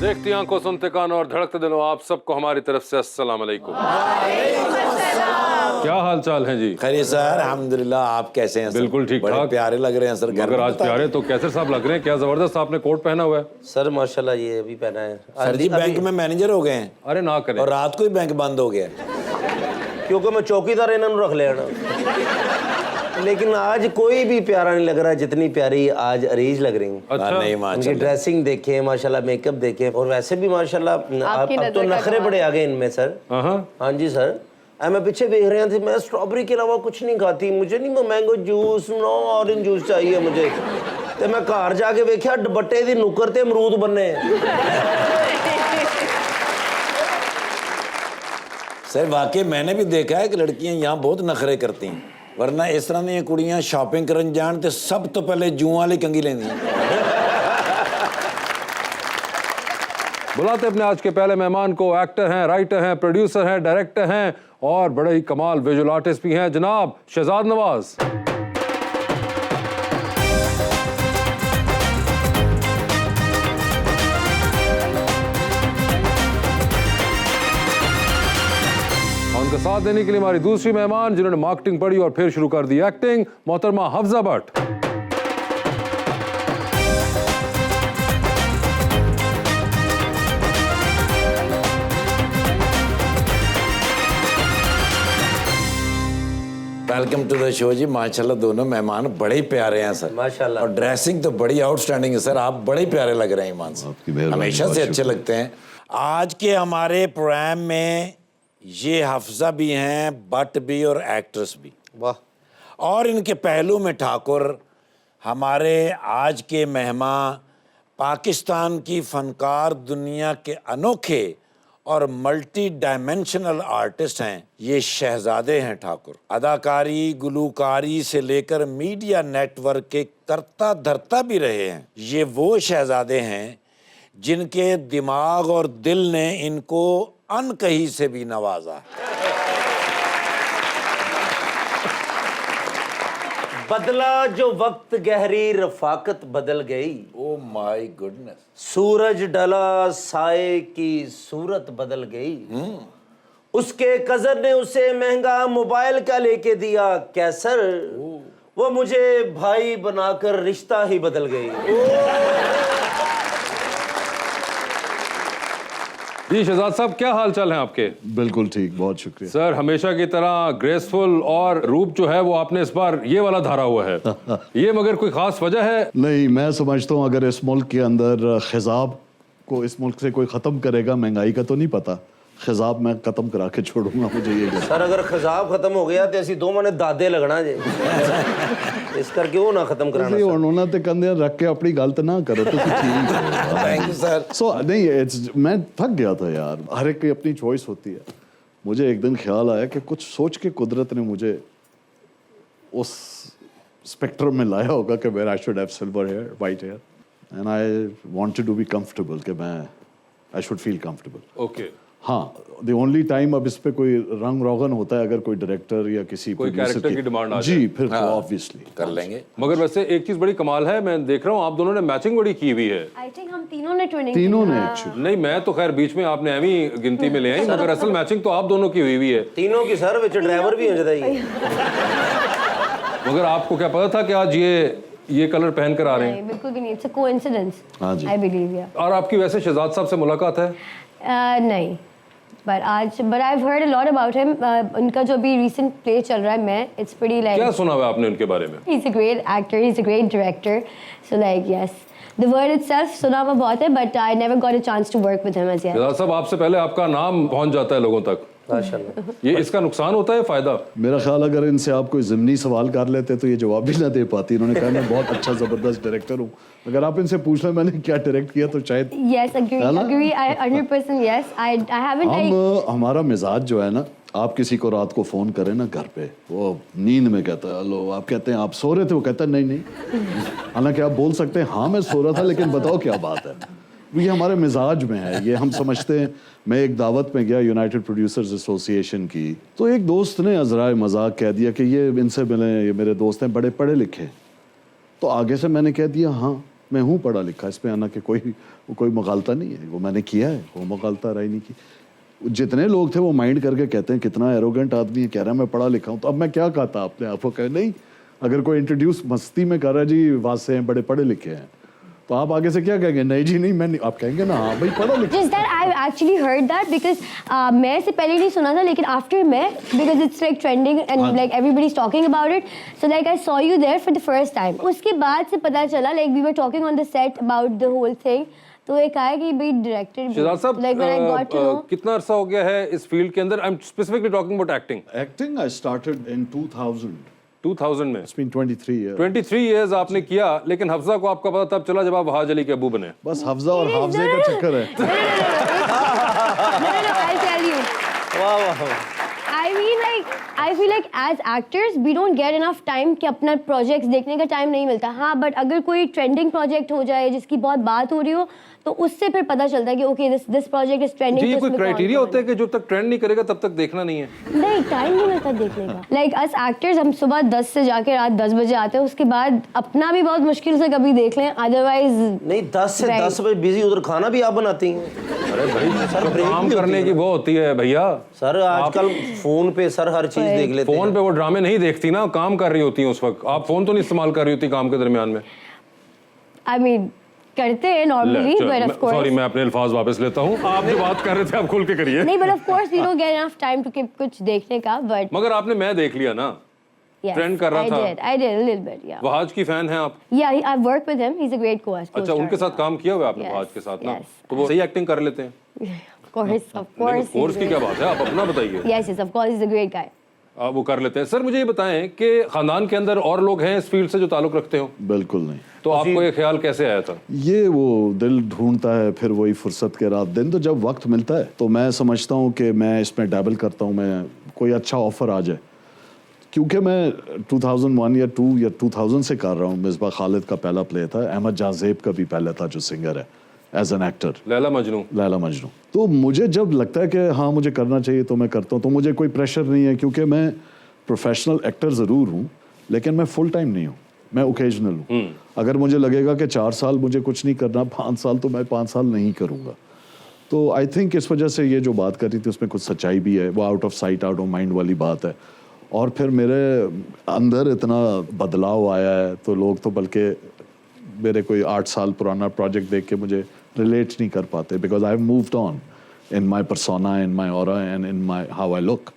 देखती आंखों, सुनते कानों और धड़कते दिलों, आप सबको हमारी तरफ से अस्सलाम वालेकुम। क्या हाल चाल है जी? खैरिए सर, अल्हम्दुलिल्लाह। आप कैसे हैं सर? बिल्कुल ठीक बड़े ठाक। प्यारे लग रहे हैं सर। अगर आज प्यारे तो कैसे साहब लग रहे हैं, क्या जबरदस्त आपने कोट पहना हुआ है। सर माशाल्लाह, ये अभी पहना है। सर जी बैंक में मैनेजर हो गए हैं अरे ना करें। और रात को ही बैंक बंद हो गया। क्योंकि मैं चौकीदार इन्होंने रख लिया ना। लेकिन आज कोई भी प्यारा नहीं लग रहा है जितनी प्यारी आज अरीज लग रही है। अच्छा। नहीं उनकी माशाल्लाह। ड्रेसिंग देखें माशाल्लाह, मेकअप देखें, और वैसे भी माशाल्लाह अब तो नखरे बड़े आ गए इनमें सर। हाँ जी सर। मैं पीछे देख रहे थे, मैं स्ट्रॉबेरी के अलावा कुछ नहीं खाती, मुझे नहीं mango juice no orange juice चाहिए मुझे। तो मैं घर जाके देखा दुपट्टे दी नुक्कर ते अमरूद बने। सर वाकई मैंने भी देखा है कि लड़कियां यहाँ बहुत नखरे करती हैं, वरना इस तरह दी कुड़ियां शॉपिंग करन जान ते सब तो पहले जूं वाली कंगी लेंदी। बुलाते अपने आज के पहले मेहमान को। एक्टर हैं, राइटर हैं, प्रोड्यूसर हैं, डायरेक्टर हैं और बड़े ही कमाल विजुअल आर्टिस्ट भी हैं, जनाब शहजाद नवाज। उनका साथ देने के लिए हमारी दूसरी मेहमान, जिन्होंने मार्केटिंग पढ़ी और फिर शुरू कर दी एक्टिंग, मोहतरमा Hafza Bhatt. Welcome to the show जी। माशाल्लाह दोनों मेहमान बड़े ही प्यारे हैं सर माशाल्लाह। और ड्रेसिंग तो बड़ी आउटस्टैंडिंग है सर। आप बड़े ही प्यारे लग रहे हैं ईमान से, हमेशा से अच्छे लगते हैं। आज के हमारे प्रोग्राम में ये हफ्जा भी हैं, भट्ट भी और एक्ट्रेस भी। वाह। और इनके पहलू में ठाकुर हमारे आज के मेहमान पाकिस्तान की फनकार दुनिया के अनोखे और मल्टी डायमेंशनल आर्टिस्ट हैं। ये शहजादे हैं ठाकुर। अदाकारी, गुलूकारी से लेकर मीडिया नेटवर्क के करता धरता भी रहे हैं। ये वो शहजादे हैं जिनके दिमाग और दिल ने इनको अनकही से भी नवाजा। बदला जो वक्त गहरी रफाकत बदल गई। Oh my goodness. सूरज डला साए की सूरत बदल गई। उसके कजर ने उसे महंगा मोबाइल का लेके दिया कैसर, वो मुझे भाई बनाकर रिश्ता ही बदल गई। जी शहजाद साहब, क्या हाल चाल है आपके? बिल्कुल ठीक, बहुत शुक्रिया सर हमेशा की तरह ग्रेसफुल और रूप जो है वो आपने इस बार ये वाला धारा हुआ है। ये मगर कोई खास वजह है? नहीं, मैं समझता हूँ अगर इस मुल्क के अंदर खिजाब को इस मुल्क से कोई ख़त्म करेगा, महंगाई का तो नहीं पता, खिजाब मैं ख़त्म करा के छोड़ूंगा। मुझे ये सर अगर खिजाब खत्म हो गया तो असी दो मने दादे लगना जे। इस करके वो ना खत्म कराना। उन्होंने तो कंधे रख के अपनी गलत ना करो तो थैंक यू सर। सो नहीं, मैं थक गया था यार। हर एक की अपनी चॉइस होती है। मुझे एक दिन ख्याल आया कि कुछ सोच के कुदरत ने मुझे उस स्पेक्ट्रम में लाया होगा कि मेरा I should have silver hair, white hair, and I wanted to be comfortable, कि मैं I should feel comfortable. Okay. हाँ, द ओनली टाइम अब इस पे कोई रंग रोगन होता है अगर कोई डायरेक्टर या किसी कोई कैरेक्टर की डिमांड आ जी, फिर हाँ, तो ऑब्वियसली कर लेंगे। मगर वैसे एक चीज बड़ी कमाल है, मैं देख रहा हूँ आप दोनों ने मैचिंग बड़ी की हुई है। आई थिंक हम तीनों ने ट्विनिंग तीनों ने एक्चुअली। नहीं मैं तो खैर बीच में आपने एवी गिनती में ले आई, मगर असल मैचिंग तो आप दोनों की हुई हुई है। तीनों की सर विच ड्राइवर भी हो जाता है। मगर आपको क्या पता था कि आज ये कलर पहन कर आ रहे हैं? बिल्कुल भी नहीं, इट्स अ कोइंसिडेंस। हाँ जी। आई बिलीव या। और आपकी वैसे शहजाद साहब से मुलाकात है? नहीं, but I have heard a lot about him. उनका जो भी रीसेंट प्ले चल रहा है, मैं इट्स प्रीटी लाइक। क्या सुना हुआ आपने उनके बारे में? He is a great actor, he is a great director, so like yes, the word itself सुना हुआ बहुत है, but I never got a chance to work with him as yet. Shahzad साहब आपसे पहले आपका नाम पहुंच जाता है लोगों तक, माशाल्लाह। ये इसका नुकसान होता है फायदा? मेरा ख्याल अगर इनसे आप कोई ज़िमनी सवाल कर लेते तो ये जवाब भी ना दे पाती। इन्होंने कहा मैं बहुत अच्छा ज़बरदस्त डायरेक्टर हूँ। अगर आप इनसे पूछ लें मैंने क्या डायरेक्ट किया तो शायद Yes, agree, I 100% yes. I haven't like. हमारा मिजाज जो है ना, आप किसी को रात को फ़ोन करें ना घर पे, वो नींद में कहता है हेलो, आप कहते हैं आप सो रहे थे, वो कहता है नहीं। हालांकि आप बोल सकते हैं हाँ मैं सो रहा था, लेकिन बताओ क्या बात है। ये हमारे मिजाज में है, ये हम समझते हैं। मैं एक दावत में गया यूनाइटेड प्रोड्यूसर्स एसोसिएशन की, तो एक दोस्त ने अज़राए मजाक कह दिया कि ये इनसे मिले, ये मेरे दोस्त हैं बड़े पढ़े लिखे। तो आगे से मैंने कह दिया हाँ, मैं हूँ पढ़ा लिखा, इसमें आना कि कोई मुगालता नहीं है, वो मैंने किया है, वो मुगालता राय नहीं की। जितने लोग थे वो माइंड करके कहते हैं कितना एरोगेंट आदमी है, कह रहा है मैं पढ़ा लिखा हूँ, तो अब मैं क्या कहता अपने आप को, कहे नहीं, अगर कोई इंट्रोड्यूस मस्ती में कर रहा है जी वासे हैं, बड़े पढ़े लिखे हैं, तो आप आगे से क्या कहेंगे, नहीं जी नहीं, मैं नहीं, आप कहेंगे ना हाँ भाई पढ़ा लिखा। Just that I actually heard that because मैं से पहले नहीं सुना था, लेकिन after मैं, because it's like trending and like everybody's talking about it, so like I saw you there for the first time. उसके बाद से पता चला, like we were talking on the set about the whole thing, तो एक आया कि भाई डायरेक्टर शहजाद साहब, like when I got to know, कितना अरसा हो गया है इस फील्ड के अंदर? I am specifically talking about acting. Acting I started in 2000 में। It's been 23 years. 23 इयर्स आपने किया, लेकिन हफ्जा को आपका पता तब चला जब आप हाज अली के अबू बने। बस हफ्जा और हाफजे का चक्कर है। no, I'll tell you. वाह वाह। I mean like I feel like as actors we don't get enough time कि अपना प्रोजेक्ट्स देखने का टाइम नहीं मिलता। हाँ, बट अगर कोई ट्रेंडिंग प्रोजेक्ट हो जाए जिसकी बहुत बात हो रही हो, तो उससे फिर पता चलता है कि okay this project is trending. जी, कोई क्राइटेरिया होता है कि जब तक ट्रेंड नहीं करेगा तब तक देखना नहीं है? नहीं, टाइम नहीं मिलता देखने का। लाइक अस एक्टर्स हम सुबह 10 से जाके रात 10 बजे आते हैं, उसके बाद अपना भी बहुत मुश्किल से कभी देख लें, अदरवाइज नहीं 10 से 10 बजे बिजी, उधर खाना भी आप बनाती हैं? अरे भाई सर ब्रेक काम भी होती करने है की वो होती है भैया। सर आजकल फोन पे सर हर चीज देख लेते हैं। फोन पे वो ड्रामे नहीं देखती ना, काम कर रही होती है उस वक्त। आप फोन तो नहीं इस्तेमाल कर रही होती काम के दरमियान में? आई मीन करते हैं normally, but of course sorry, मैं अपने अल्फाज वापस लेता हूँ। आप जो बात कर रहे थे आप खुल के करिए। नहीं, but of course we don't get enough time to keep कुछ देखने का, बट मगर आपने मैं देख लिया ना, ट्रेंड कर रहा था। I did a little bit, yeah. Wahaj की फैन हैं आप? Yeah, I've worked with him. He's a great co-star. अच्छा, उनके साथ काम किया हुआ है आपने? Yes, वहाज के साथ ना, yes. तो वो सही एक्टिंग कर लेते हैं? Of course. कोर्स की क्या बात है, आप अपना बताइए। Yes, of course, he's a great guy. आप वो कर लेते हैं। सर मुझे ये बताएं कि खानदान के अंदर और लोग हैं इस फील्ड से जो ताल्लुक रखते हो? बिल्कुल नहीं। तो आपको ये ख्याल कैसे आया था? ये वो दिल ढूंढता है, फिर वही फुर्सत के रात दिन, तो जब वक्त मिलता है तो मैं समझता हूँ कि मैं इसमें डैबल करता हूँ, मैं कोई अच्छा ऑफर आ जाए, क्योंकि मैं 2001 या 2 या 2000 से कर रहा हूँ। मिसबा खालिद का पहला प्ले था, अहमद जाजेब का भी पहला था जो सिंगर है as an actor, Laila Majnu. तो मुझे जब लगता है कि हाँ मुझे करना चाहिए तो मैं करता हूँ, तो मुझे कोई प्रेशर नहीं है, क्योंकि मैं प्रोफेशनल एक्टर ज़रूर हूँ लेकिन मैं फुल टाइम नहीं हूँ, मैं ओकेजनल हूँ। अगर मुझे लगेगा कि 4 साल मुझे कुछ नहीं करना, 5 साल, तो मैं 5 साल नहीं करूँगा। तो आई थिंक इस वजह से ये जो बात कर रही थी उसमें कुछ सच्चाई भी है, वो out of sight out of mind वाली बात है। और फिर मेरे अंदर इतना बदलाव आया है तो लोग तो बल्कि मेरे कोई 8 साल पुराना प्रोजेक्ट देख के मुझे रिलेट नहीं कर पाते, because I have moved on in my persona, in my aura and in my how I look.